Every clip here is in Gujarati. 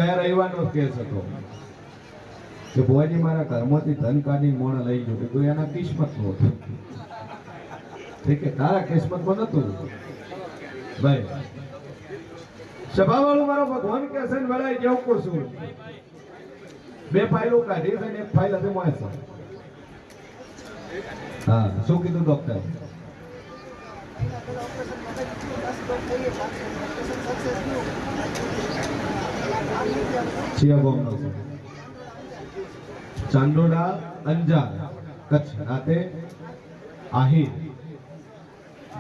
ગયા રવિવારનો કેસ હતો કે ભુવાજી મારા ઘરમાંથી ધન કાઢીને મોણ લઈ ગયો તો એના કિસ્મત નું હતું કે તારા કિસ્મતમાં નતું ભાઈ સભાવાળું મારો ભગવાન કે છે વળાઈ જેવું કો છું બે ફાઇલો કાઢી છે ને એક ફાઇલ હતી મોય છે હા શું કીધું ડોક્ટર સિયાગોમનો છે ચાંદોડા અંજાર કચ્છ રાતે આહિર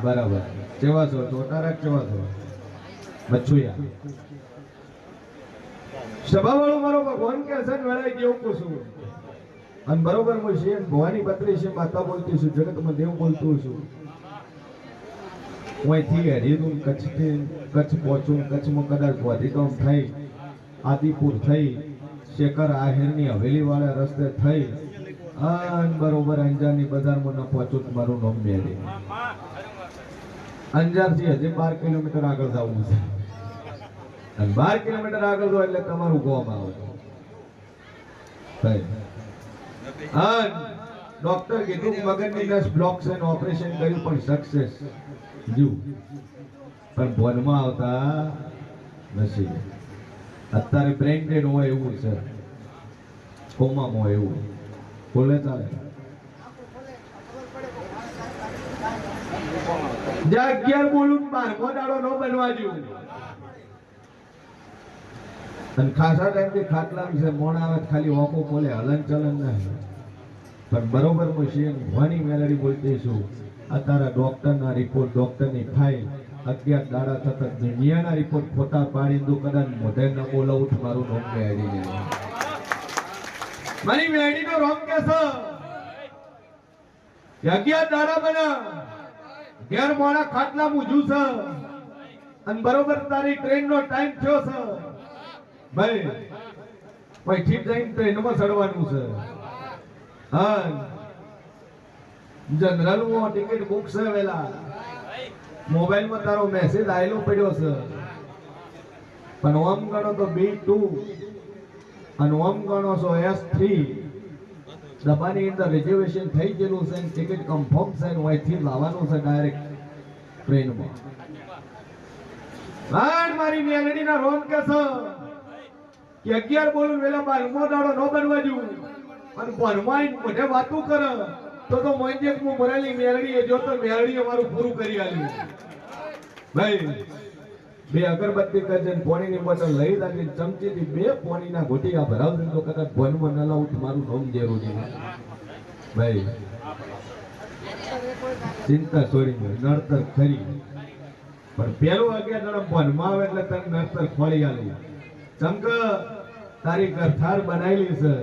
બરાબર કેવા છો ચોટારા કેવા છો બચ્ચુયા સભાવાળો મારો ભગવાન કે છે વેળાઈ જેવું પૂછું અને બરોબર હું છે ભવાની પત્રી છે માતા બોલતી છું જગતમાં દેવ બોલતું છું હું અહીંથી હરિદું કચ્છ પહોંચું કચ્છમાં કદાચ ગાંધીધામ થઈ આદિપુર થઈ શેખર આહિરની હવેલી વાળા રસ્તે થઈ અને બરોબર અંજારની બજારમાં ન પહોંચું તો મારું નામ મેળવી અંજારથી હજી 12 કિલોમીટર આગળ જવું છે અને 12 કિલોમીટર આગળ જો એટલે તમારું ગોમ આવે ડોક્ટર કીધું મગજની નસ બ્લોક છે ઓપરેશન કર્યું પણ સક્સેસ જુ પણ ભોનમાં આવતા નથી અત્યારે બ્રેન ડેડ હોય એવું છે કોમામાં હોય એવું બોલે ચાલે જ્યાં 11 બોલું 12મો દાડો નો બનવા જેવું અને ખાસા ટાઈમથી ખાટલાનું છે મોણ આવે ખાલી ઓકો બોલે હલન ચલન નહીં પણ બરોબર હું છે ભવાની મેલડી બોલતી છું અત્યારે ડોક્ટરના રિપોર્ટ ડોક્ટરની ફાઇલ 11 દાડા થતા દુનિયાના રિપોર્ટ ખોટા પાડી દઉં કદાચ મોઢે ન બોલાવું તો મારું નામ મેળી નહીં મારી મેળી નો રોમ કે છે 11 દાડા બના ઘેર મોડા ખાટલા મૂજું છે અને બરોબર તારી ટ્રેન નો ટાઈમ થયો છે ભાઈ કોઈ ઠીક જઈને ટ્રેનમાં ચડવાનું છે હા જનરલ માં ટિકિટ બુક છે વેલા મોબાઈલ માં તારો મેસેજ આયેલો પડ્યો છે પણ ઓમ ગણો તો B2 અને ઓમ ગણો છો S3 ડબ્બાની અંદર રિઝર્વેશન થઈ ગયેલું છે ટિકિટ કન્ફર્મ છે ને અહીંથી લાવવાનું છે ડાયરેક્ટ ટ્રેનમાં મારી મેલડીના રોમ કે છે કે 11 બોલું વેલા 12મો દાડો નો બનવા જેવું અને ભણવાઈ મોઢે વાતું કરે તો મોંજે હું મરેલી મેલડી જો તો મેલડી અમારું પૂરું કરી આલ્યું ભાઈ બે અગરબત્તી કરજે પાણીની બોટલ લઈ લાગી ચમચીથી બે પાણીના ઘોટિયા ભરાવજો તો કદાચ ભનમાં ન લાવું તો મારું નામ જેરું છે ભાઈ ચિંતા છોડી નડતર ખરી પણ પેલું 11 દાડા ભનમાં આવે એટલે તને નડતર ખોળી આલું ચમક તારી ઘરથાર બનાવેલી છે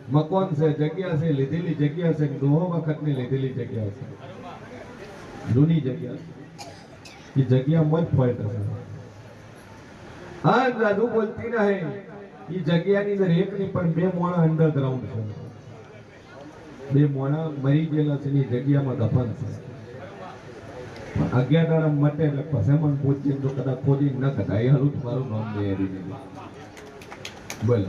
મકાન છે જગ્યા છે લીધેલી જગ્યા છે દોહો વખતની લીધેલી જગ્યા છે જૂની જગ્યા છે એ જગ્યા મત ફોલ્ટ છે હા જાદુ બોલતી નહીં એ જગ્યાની અંદર એક ની પણ બે મોણા અંડરગ્રાઉન્ડ છે બે મોણા મરી ગયેલા છે એ જગ્યામાં દફન છે 11 દાડા મટે એટલે પસેમન પૂછીને તો કદાચ ખોદી ન કદાય હાલું મારું નામ મેરી નહીં બોલો